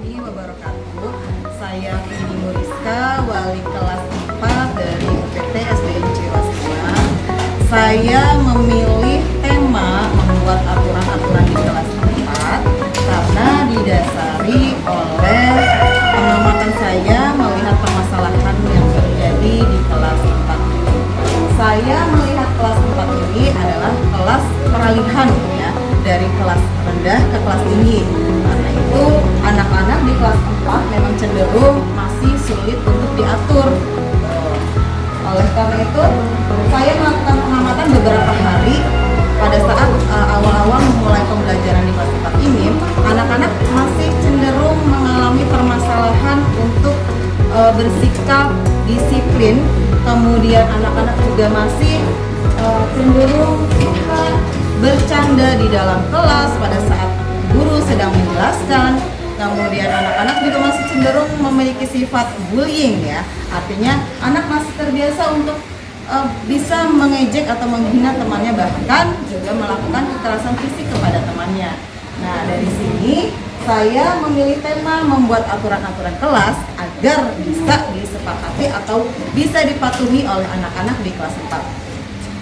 warahmatullahi wabarakatuh. Saya Vini Muriska, wali kelas 4 dari UPT SDN Ciwastra. Saya memilih tema membuat aturan-aturan di kelas 4 karena didasari oleh pengamatan saya melihat permasalahan yang terjadi di kelas 4 ini. Saya melihat kelas 4 ini adalah kelas peralihan ya, dari kelas rendah ke kelas tinggi. Karena itu anak-anak di kelas 4 memang cenderung masih sulit untuk diatur. Oleh karena itu saya melakukan pengamatan beberapa hari pada saat awal-awal memulai pembelajaran di kelas 4 ini. Anak-anak masih cenderung mengalami permasalahan untuk bersikap disiplin. Kemudian anak-anak juga masih cenderung suka bercanda di dalam kelas pada saat guru sedang menjelaskan. Kemudian anak-anak juga masih cenderung memiliki sifat bullying ya. Artinya anak masih terbiasa untuk bisa mengejek atau menghina temannya, bahkan juga melakukan kekerasan fisik kepada temannya. Nah, dari sini saya memilih tema membuat aturan-aturan kelas agar bisa disepakati atau bisa dipatuhi oleh anak-anak di kelas 4.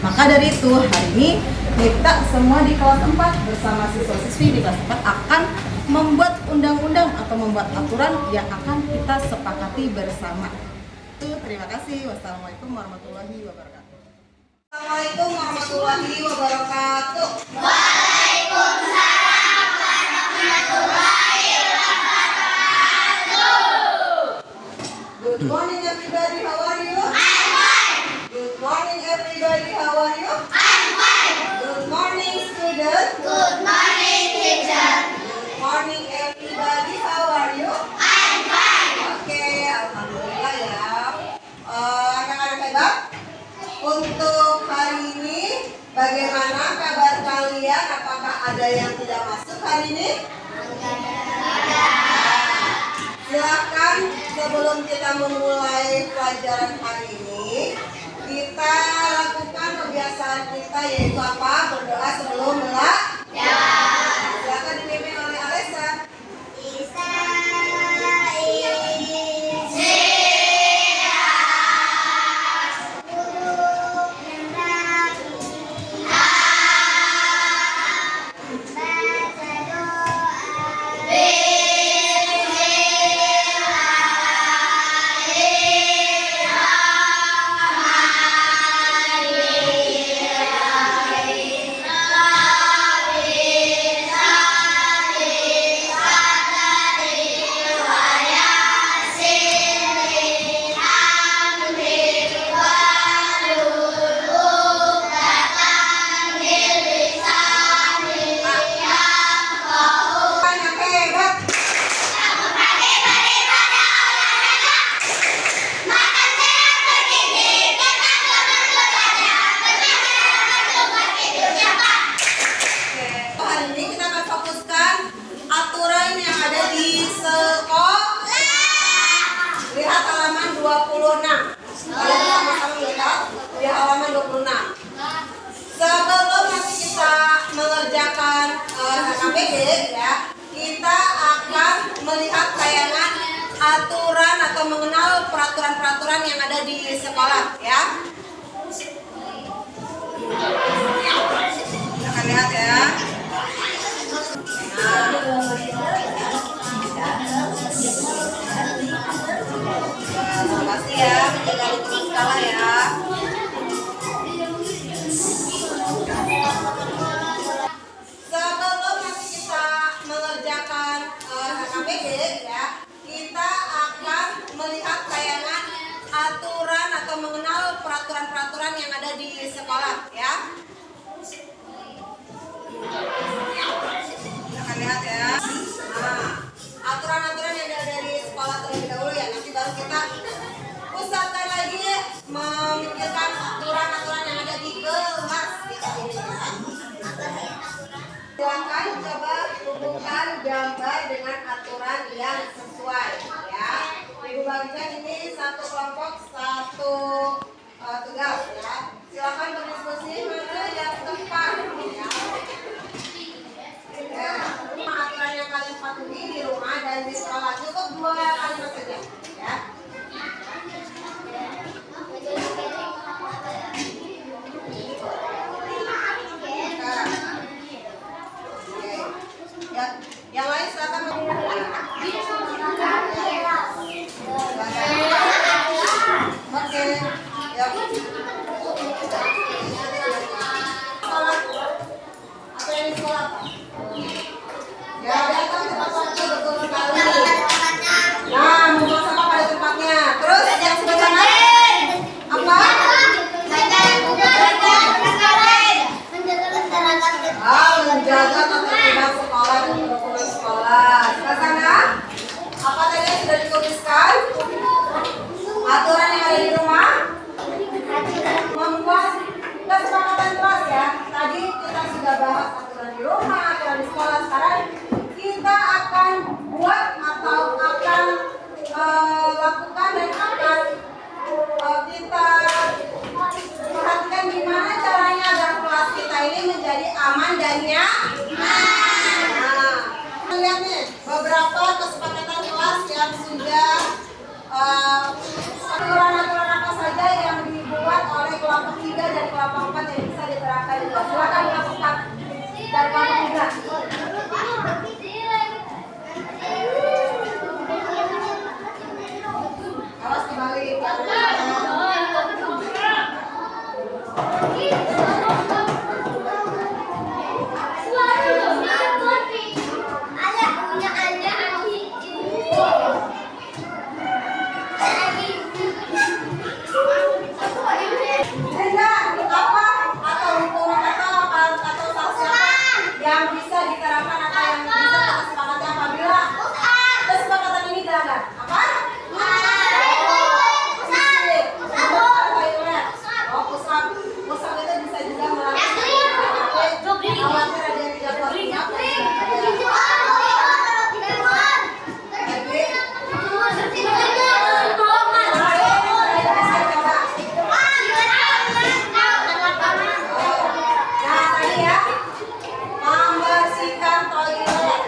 Maka dari itu hari ini kita semua di kelas 4 bersama siswa-siswi di kelas 4 akan membuat undang-undang atau membuat aturan yang akan kita sepakati bersama. Terima kasih. Wassalamualaikum warahmatullahi wabarakatuh. Assalamualaikum warahmatullahi wabarakatuh. Waalaikumsalam warahmatullahi wabarakatuh. Good morning everybody, how are you? I'm fine. Good morning everybody, how are you? I'm fine. Good morning student. Good morning, teacher. Good morning everybody, how are you? I'm fine. Oke, alhamdulillah ya. Anak-anak hebat. Untuk hari ini bagaimana kabar kalian? Apakah ada yang tidak masuk hari ini? Silakan sebelum kita memulai pelajaran hari ini, kita lakukan kebiasaan kita yaitu apa? Berdoa sebelum belajar. Silakan dipimpin oleh Alessa. Lihat halaman 26. Kalian sama-sama lihat di halaman 26. Sebelum nanti kita mengerjakan HKBD ya, kita akan melihat tayangan aturan atau mengenal peraturan-peraturan yang ada di sekolah ya. Kita akan lihat ya. Terima kasih ya, menjaga lingkungan sekolah ya. Sebelum nanti kita mengerjakan HKBD ya, kita akan melihat tayangan aturan atau mengenal peraturan-peraturan yang ada di sekolah ya. Kita akan lihat ya. Nah, aturan-aturan yang ada dari sekolah terlebih dahulu ya, nanti baru kita pusatkan lagi memikirkan aturan-aturan yang ada di kelas kita ini ya. Silakan coba hubungkan gambar dengan aturan yang sesuai ya. Ibu bagikan ini satu kelompok satu tugas ya. Silakan berdiskusi mana yang tepat ya. Aturan yang kalian patuhi di rumah dan di sekolahnya seadanya? Nah, lihat nih beberapa kesepakatan kelas yang sudah aturan-aturan apa saja yang dibuat oleh kelompok 3 dan kelompok 4 yang bisa diterapkan juga. Silakan kelompok 4 dan kelompok 3. Awas kembali. Yang bisa diterapkan atau yang bisa kita sepakati apabila kesepakatan ini dilanggar. Apa? Pusat itu bisa juga melalui khawatir ada yang tidak membersihkan toilet.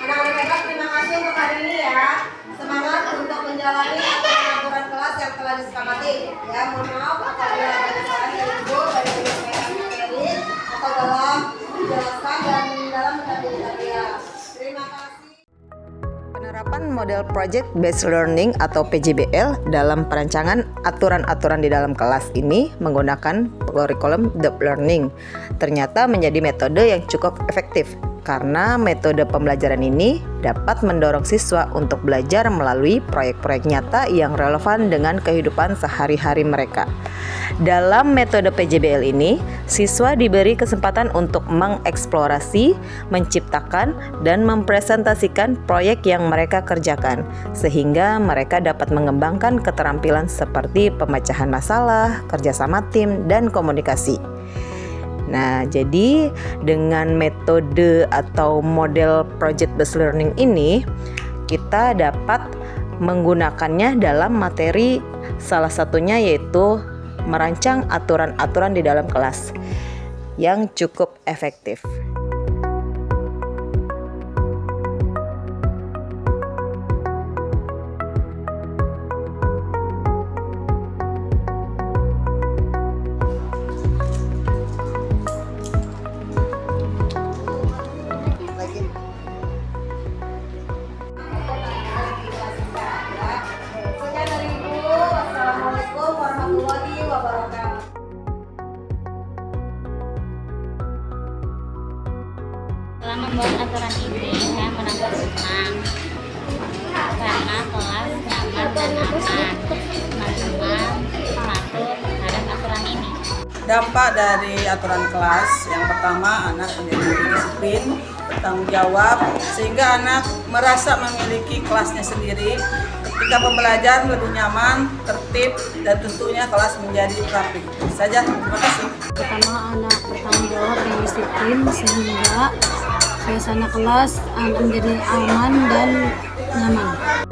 Anak-anak terima kasih untuk hari ini ya. Semangat untuk menjalani aturan kelas yang telah disepakati. Ya, mohon maaf apabila ada kesalahan dari ibu, dari materi atau dalam menjelaskan dan dalam mendampingi ya. Terima kasih. Penerapan model Project Based Learning atau PJBL dalam perancangan aturan-aturan di dalam kelas ini menggunakan kurikulum Deep Learning ternyata menjadi metode yang cukup efektif karena metode pembelajaran ini dapat mendorong siswa untuk belajar melalui proyek-proyek nyata yang relevan dengan kehidupan sehari-hari mereka. Dalam metode PJBL ini, siswa diberi kesempatan untuk mengeksplorasi, menciptakan, dan mempresentasikan proyek yang mereka kerjakan, sehingga mereka dapat mengembangkan keterampilan seperti pemecahan masalah, kerjasama tim, dan komunikasi. Nah, jadi dengan metode atau model project based learning ini kita dapat menggunakannya dalam materi salah satunya yaitu merancang aturan-aturan di dalam kelas yang cukup efektif. Assalamualaikum warahmatullahi wabarakatuh. Setelah membuat aturan ini, saya merasa senang karena kelas nyaman dan aman. Teman-teman patuh terhadap aturan ini. Dampak dari aturan kelas yang pertama, anak menjadi disiplin, bertanggung jawab, sehingga anak merasa memiliki kelasnya sendiri. Ketika pembelajaran lebih nyaman, tertib, dan tentunya kelas menjadi rapi. Saja, terima kasih. Pertama, anak bertanggung jawab dan disiplin sehingga suasana kelas menjadi aman dan nyaman.